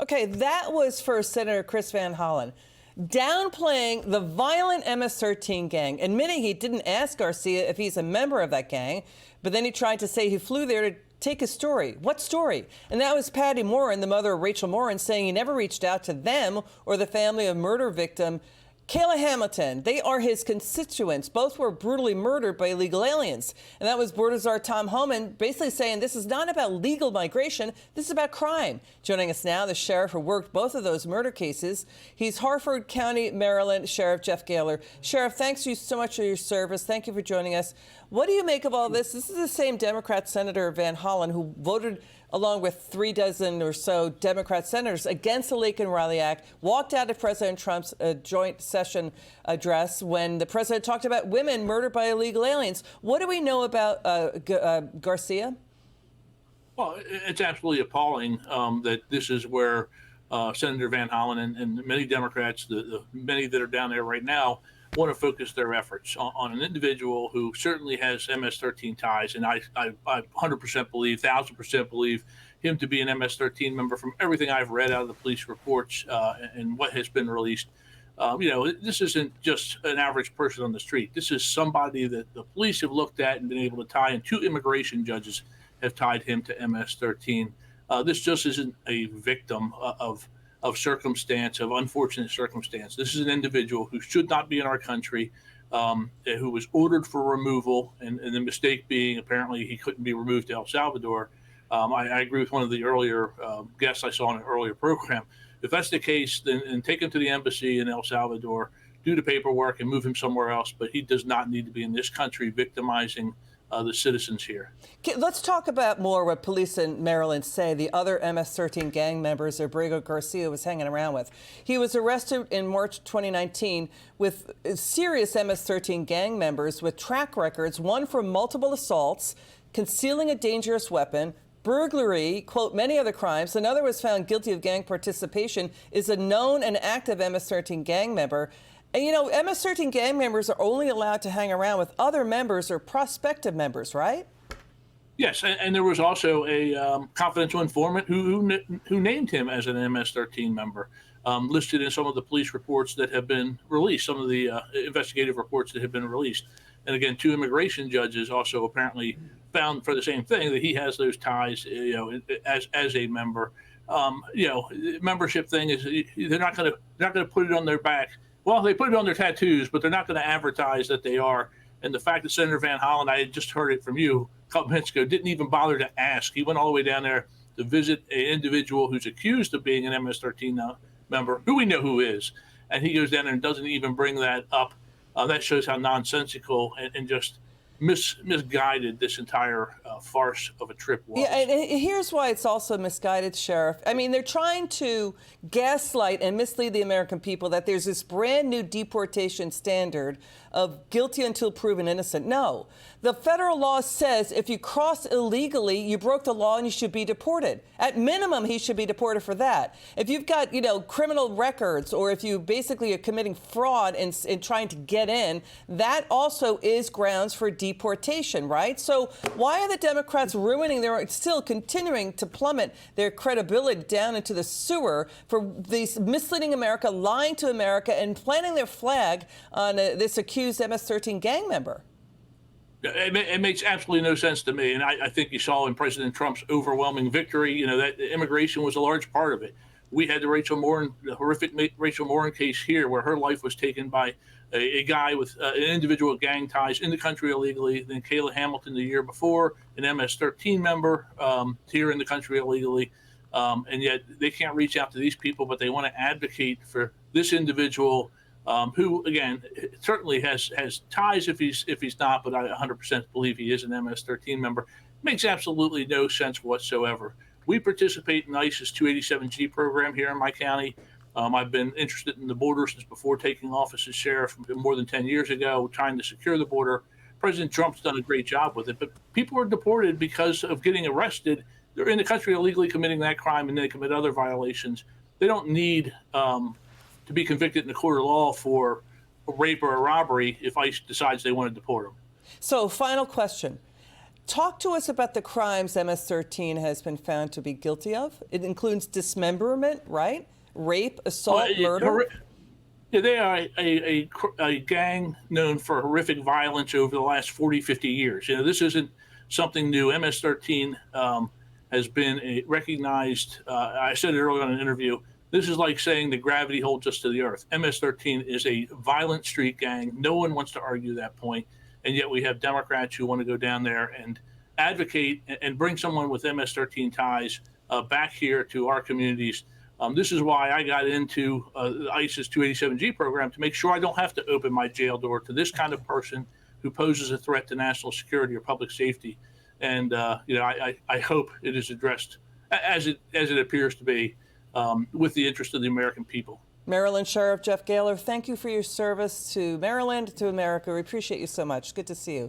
Okay, that was for Senator Chris Van Hollen, downplaying the violent MS-13 gang, admitting he didn't ask Garcia if he's a member of that gang, but then he tried to say he flew there to take his story. What story? And that was Patty Morin, the mother of Rachel Morin, saying he never reached out to them or the family of murder victim Kayla Hamilton. They are his constituents. Both were brutally murdered by illegal aliens. And that was Board Czar Tom Hollen basically saying this is not about legal migration, this is about crime. Joining us now, the sheriff who worked both of those murder cases. He's Harford County, Maryland Sheriff Jeff Gahler. Sheriff, thanks you so much for your service. Thank you for joining us. What do you make of all this? This is the same Democrat Senator Van Hollen who voted along with 36 or so Democrat senators against the Laken Riley Act, walked out of President Trump's joint session address when the president talked about women murdered by illegal aliens. What do we know about Garcia? Well, it's absolutely appalling that this is where Senator Van Hollen and many Democrats, the many that are down there right now, want to focus their efforts on an individual who certainly has MS-13 ties, and I 100% believe, 1,000% believe him to be an MS-13 member from everything I've read out of the police reports and what has been released. This isn't just an average person on the street. This is somebody that the police have looked at and been able to tie, and 2 immigration judges have tied him to MS-13. This just isn't a victim of circumstance, of unfortunate circumstance. This is an individual who should not be in our country, who was ordered for removal, and the mistake being apparently he couldn't be removed to El Salvador. I agree with one of the earlier guests I saw in an earlier program. If that's the case, then take him to the embassy in El Salvador, do the paperwork, and move him somewhere else. But he does not need to be in this country victimizing the citizens here. Okay, let's talk about more what police in Maryland say the other MS-13 gang members Abrego Garcia was hanging around with. He was arrested in March 2019 with serious MS-13 gang members with track records, one for multiple assaults, concealing a dangerous weapon, burglary, quote, many other crimes. Another was found guilty of gang participation, is a known and active MS-13 gang member. And, you know, MS-13 gang members are only allowed to hang around with other members or prospective members, right? Yes, and there was also a confidential informant who named him as an MS-13 member, listed in some of the police reports that have been released, some of the investigative reports that have been released. And again, 2 immigration judges also apparently found for the same thing that he has those ties, as a member. Membership thing is they're not going to put it on their back. Well, they put it on their tattoos, but they're not going to advertise that they are. And the fact that Senator Van Hollen, I had just heard it from you a couple minutes ago, didn't even bother to ask. He went all the way down there to visit an individual who's accused of being an MS-13 member, who we know who is. And he goes down there and doesn't even bring that up. That shows how nonsensical and just misguided this entire farce of a trip was. Yeah, and here's why it's also misguided, Sheriff. I mean, they're trying to gaslight and mislead the American people that there's this brand new deportation standard of guilty until proven innocent. No, the federal law says if you cross illegally, you broke the law and you should be deported. At minimum, he should be deported for that. If you've got, criminal records, or if you basically are committing fraud and trying to get in, that also is grounds for deportation, right? So why are the Democrats still continuing to plummet their credibility down into the sewer for these misleading America, lying to America, and planting their flag on this accused MS-13 gang member? It makes absolutely no sense to me. And I think you saw in President Trump's overwhelming victory, that immigration was a large part of it. We had the horrific Rachel Morin case here, where her life was taken by a guy with an individual with gang ties in the country illegally. Then Kayla Hamilton the year before, an MS-13 member here in the country illegally. And yet they can't reach out to these people, but they want to advocate for this individual who, again, certainly has ties if he's not, but I 100% believe he is an MS-13 member. Makes absolutely no sense whatsoever. We participate in ICE's 287G program here in my county. I've been interested in the border since before taking office as sheriff more than 10 years ago, trying to secure the border. President Trump's done a great job with it, but people are deported because of getting arrested. They're in the country illegally committing that crime, and they commit other violations. They don't need to be convicted in a court of law for a rape or a robbery if ICE decides they want to deport them. So, final question. Talk to us about the crimes MS-13 has been found to be guilty of. It includes dismemberment, right? Rape, assault, murder. Yeah, they are a gang known for horrific violence over the last 40, 50 years. This isn't something new. MS-13 has been recognized. I said it earlier in an interview. This is like saying that gravity holds us to the earth. MS-13 is a violent street gang. No one wants to argue that point. And yet we have Democrats who want to go down there and advocate and bring someone with MS-13 ties back here to our communities. This is why I got into the ISIS 287G program, to make sure I don't have to open my jail door to this kind of person who poses a threat to national security or public safety. And I hope it is addressed as it appears to be, with the interest of the American people. Maryland Sheriff Jeff Gahler, thank you for your service to Maryland, to America. We appreciate you so much. Good to see you.